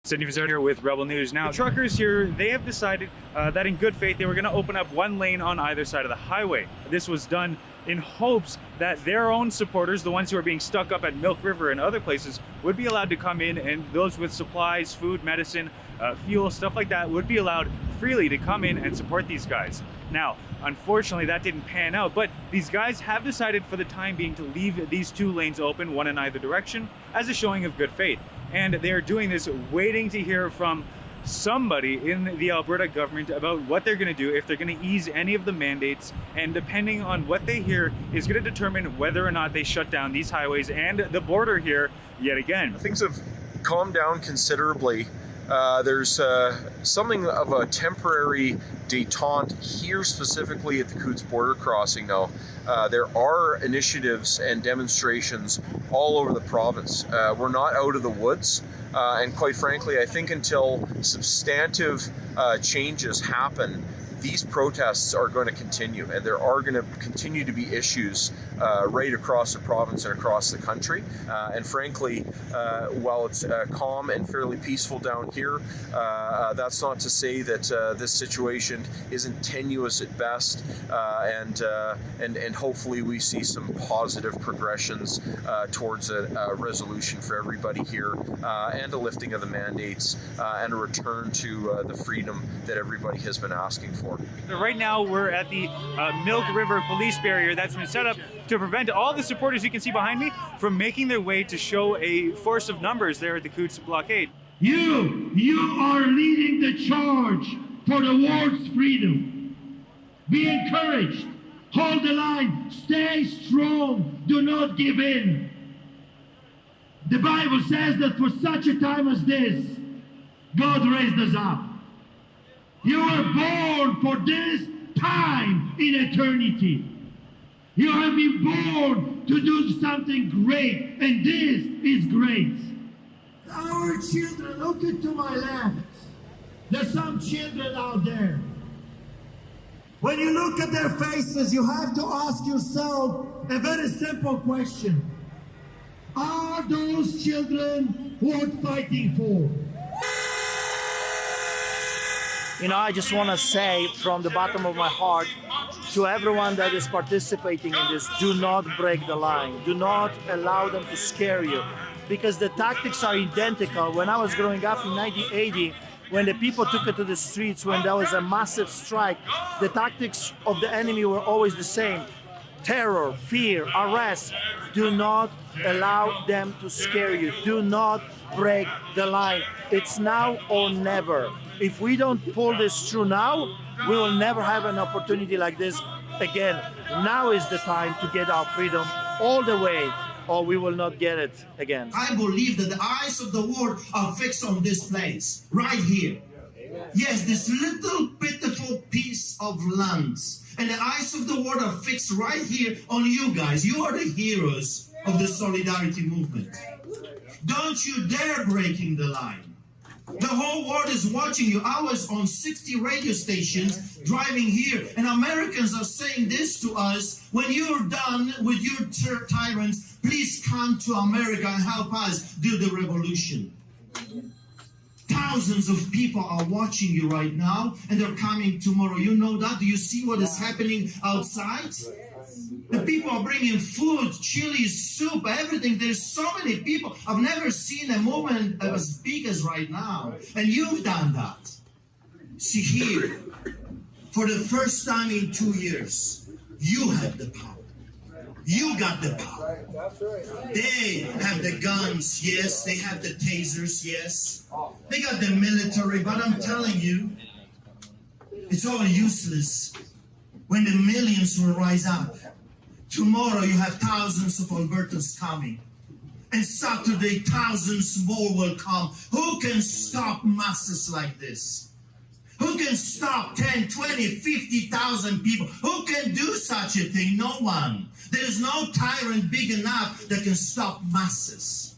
Sydney Vizard here with Rebel News. Now, the truckers here, they have decided that in good faith, they were going to open up one lane on either side of the highway. This was done in hopes that their own supporters, the ones who are being stuck up at Milk River and other places, would be allowed to come in, and those with supplies, food, medicine, fuel, stuff like that, would be allowed freely to come in and support these guys. Now, unfortunately, that didn't pan out, but these guys have decided for the time being to leave these two lanes open, one in either direction, as a showing of good faith. And they're doing this waiting to hear from somebody in the Alberta government about what they're going to do, if they're going to ease any of the mandates, and depending on what they hear is going to determine whether or not they shut down these highways and the border here yet again. Things have calmed down considerably. There's something of a temporary detente here, specifically at the Coutts border crossing now. There are initiatives and demonstrations all over the province. We're not out of the woods, and quite frankly, I think until substantive changes happen, these protests are going to continue, and there are going to continue to be issues right across the province and across the country. And frankly, while it's calm and fairly peaceful down here, that's not to say that this situation isn't tenuous at best, and hopefully we see some positive progressions towards a resolution for everybody here, and a lifting of the mandates, and a return to the freedom that everybody has been asking for. Right now we're at the Milk River police barrier that's been set up to prevent all the supporters you can see behind me from making their way to show a force of numbers there at the Coutts blockade. You are leading the charge for the world's freedom. Be encouraged. Hold the line. Stay strong. Do not give in. The Bible says that for such a time as this, God raised us up. You were born for this time in eternity. You have been born to do something great, and this is great. Our children, look to my left. There's some children out there. When you look at their faces, you have to ask yourself a very simple question. Are those children worth fighting for? You know, I just want to say from the bottom of my heart to everyone that is participating in this, do not break the line. Do not allow them to scare you, because the tactics are identical. When I was growing up in 1980, when the people took it to the streets, when there was a massive strike, the tactics of the enemy were always the same. Terror, fear, arrest. Do not allow them to scare you. Do not break the line. It's now or never. If we don't pull this through now, we will never have an opportunity like this again. Now is the time to get our freedom all the way, or we will not get it again. I believe that the eyes of the world are fixed on this place, right here. Yes, this little pitiful piece of land. And the eyes of the world are fixed right here on you guys. You are the heroes of the solidarity movement. Don't you dare breaking the line. The whole world is watching you. I was on 60 radio stations driving here, and Americans are saying this to us: when you're done with your tyrants, please come to America and help us do the revolution. Thousands of people are watching you right now, and they're coming tomorrow. You know that? Do you see what is happening outside? The people are bringing food, chili, soup, everything. There's so many people. I've never seen a movement as big as right now. And you've done that. See here, for the first time in 2 years, you have the power. You got the power. They have the guns, yes. They have the tasers, yes. They got the military, but I'm telling you, it's all useless when the millions will rise up. Tomorrow you have thousands of Albertans coming. And Saturday, thousands more will come. Who can stop masses like this? Who can stop 10, 20, 50,000 people? Who can do such a thing? No one. There is no tyrant big enough that can stop masses.